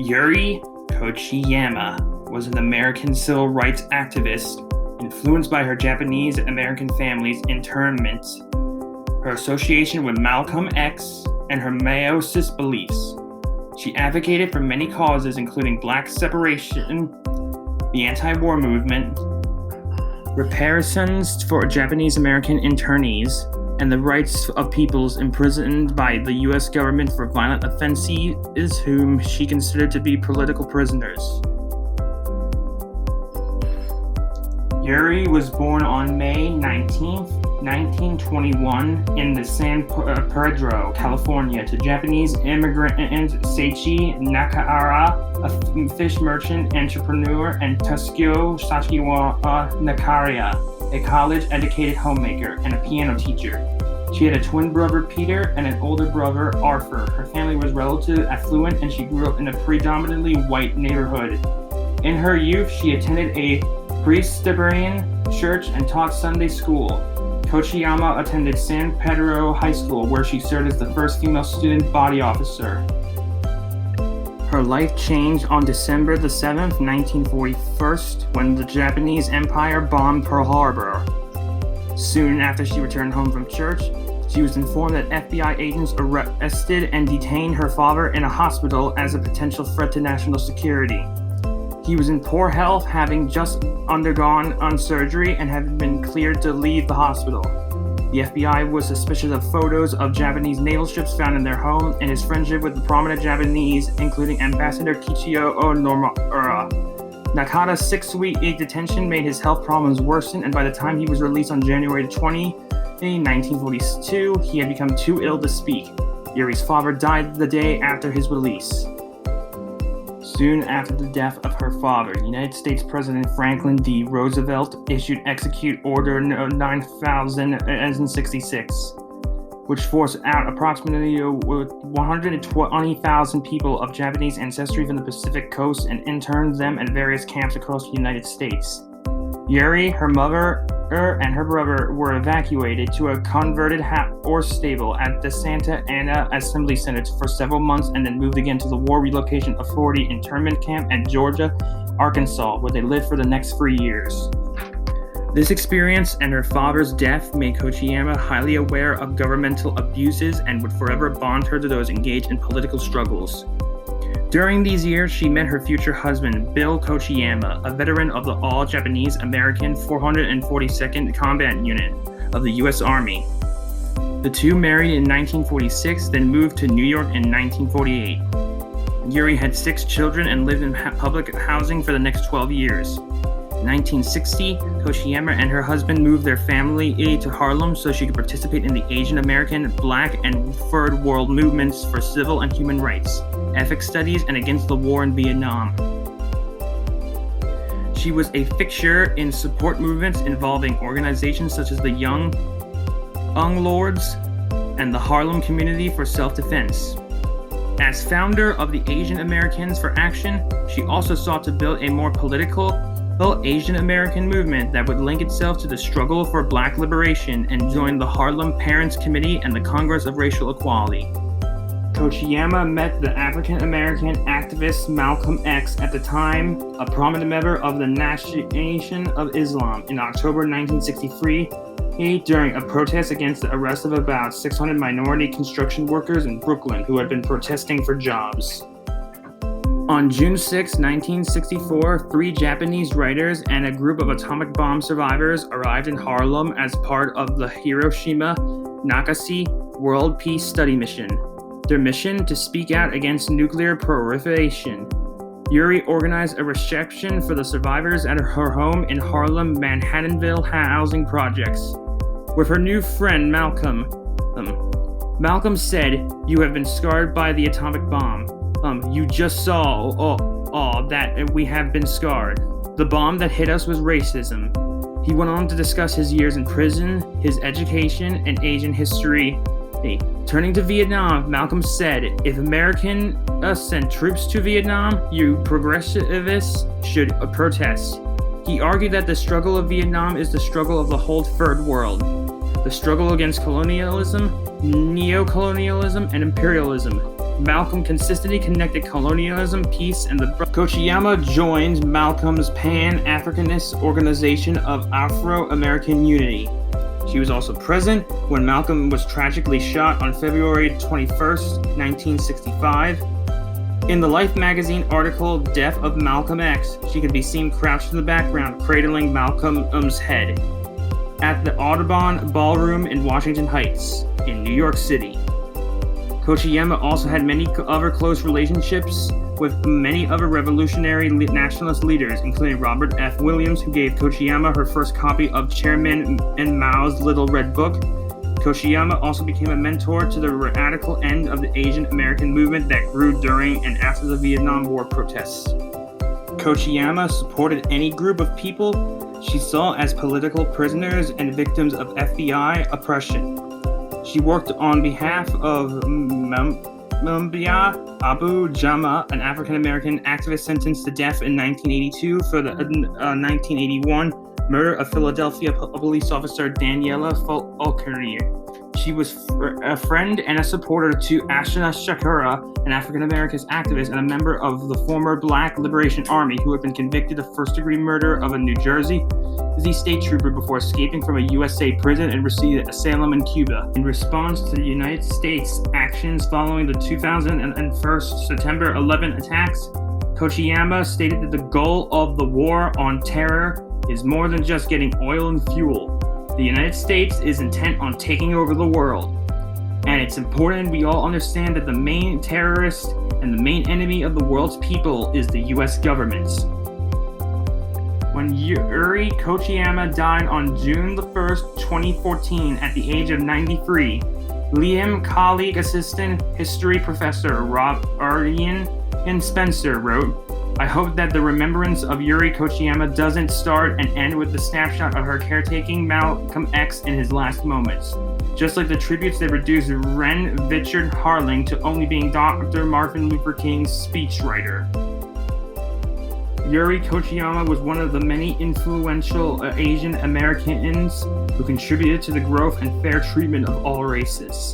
Yuri Kochiyama was an American civil rights activist influenced by her Japanese-American family's internment, her association with Malcolm X, and her Maoist beliefs. She advocated for many causes including black separation, the anti-war movement, reparations for Japanese-American internees, and the rights of peoples imprisoned by the U.S. government for violent offenses whom she considered to be political prisoners. Yuri was born on May 19, 1921 in the San Pedro, California, to Japanese immigrant Seiichi Nakahara, a fish merchant entrepreneur, and Tatsuo Nakaria, a college-educated homemaker and a piano teacher. She had a twin brother, Peter, and an older brother, Arthur. Her family was relatively affluent, and she grew up in a predominantly white neighborhood. In her youth, she attended a Presbyterian church and taught Sunday school. Kochiyama attended San Pedro High School, where she served as the first female student body officer. Her life changed on December the 7th, 1941, when the Japanese Empire bombed Pearl Harbor. Soon after she returned home from church, she was informed that FBI agents arrested and detained her father in a hospital as a potential threat to national security. He was in poor health, having just undergone surgery and had been cleared to leave the hospital. The FBI was suspicious of photos of Japanese naval ships found in their home and his friendship with the prominent Japanese, including Ambassador Kiichiro Nomura. Nakata's 6-week detention made his health problems worsen, and by the time he was released on January 20, 1942, he had become too ill to speak. Yuri's father died the day after his release. Soon after the death of her father, United States President Franklin D. Roosevelt issued Execute Order 9066, which forced out approximately 120,000 people of Japanese ancestry from the Pacific coast and interned them at various camps across the United States. Yuri, her mother, and her brother were evacuated to a converted horse stable at the Santa Ana Assembly Center for several months and then moved again to the War Relocation Authority internment camp at Georgia, Arkansas, where they lived for the next 3 years. This experience and her father's death made Kochiyama highly aware of governmental abuses and would forever bond her to those engaged in political struggles. During these years, she met her future husband, Bill Kochiyama, a veteran of the all-Japanese American 442nd Combat Unit of the U.S. Army. The two married in 1946, then moved to New York in 1948. Yuri had 6 children and lived in public housing for the next 12 years. In 1960, Kochiyama and her husband moved their family to Harlem so she could participate in the Asian American, Black, and Third World movements for civil and human rights, ethics studies, and against the war in Vietnam. She was a fixture in support movements involving organizations such as the Young Lords and the Harlem Community for Self-Defense. As founder of the Asian Americans for Action, she also sought to build a more political Asian American movement that would link itself to the struggle for Black liberation and join the Harlem Parents Committee and the Congress of Racial Equality. Kochiyama met the African-American activist Malcolm X, at the time a prominent member of the Nation of Islam, in October 1963 during a protest against the arrest of about 600 minority construction workers in Brooklyn who had been protesting for jobs. On June 6, 1964, 3 Japanese writers and a group of atomic bomb survivors arrived in Harlem as part of the Hiroshima-Nagasaki World Peace Study Mission. Their mission to speak out against nuclear proliferation. Yuri organized a reception for the survivors at her home in Harlem Manhattanville housing projects. With her new friend Malcolm said, "You have been scarred by the atomic bomb. You just saw that we have been scarred. The bomb that hit us was racism." He went on to discuss his years in prison, his education, and Asian history. Turning to Vietnam, Malcolm said, "If America sent troops to Vietnam, you progressivists should protest." He argued that the struggle of Vietnam is the struggle of the whole third world. The struggle against colonialism, neocolonialism, and imperialism. Malcolm consistently connected colonialism, peace, and the... Kochiyama joined Malcolm's Pan-Africanist Organization of Afro-American Unity. She was also present when Malcolm was tragically shot on February 21st, 1965. In the Life magazine article, Death of Malcolm X, she could be seen crouched in the background, cradling Malcolm's head at the Audubon Ballroom in Washington Heights, in New York City. Kochiyama also had many other close relationships with many other revolutionary nationalist leaders, including Robert F. Williams, who gave Kochiyama her first copy of Chairman Mao's Little Red Book. Kochiyama also became a mentor to the radical end of the Asian American movement that grew during and after the Vietnam War protests. Kochiyama supported any group of people she saw as political prisoners and victims of FBI oppression. She worked on behalf of Mumbia Abu Jama, an African-American activist sentenced to death in 1982 for the 1981 murder of Philadelphia police officer Daniela Falconer. She was a friend and a supporter to Ashna Shakura, an African-American activist and a member of the former Black Liberation Army who had been convicted of first-degree murder of a New Jersey state trooper before escaping from a USA prison and received asylum in Cuba. In response to the United States actions following the 2001 September 11 attacks, Kochiyama stated that the goal of the war on terror is more than just getting oil and fuel. The United States is intent on taking over the world, and it's important we all understand that the main terrorist and the main enemy of the world's people is the US government. When Yuri Kochiyama died on June 1st, 2014 at the age of 93, Liam colleague assistant history professor Rob Ardian and Spencer wrote, "I hope that the remembrance of Yuri Kochiyama doesn't start and end with the snapshot of her caretaking Malcolm X in his last moments. Just like the tributes that reduced Ren Richard Harling to only being Dr. Martin Luther King's speechwriter." Yuri Kochiyama was one of the many influential Asian Americans who contributed to the growth and fair treatment of all races.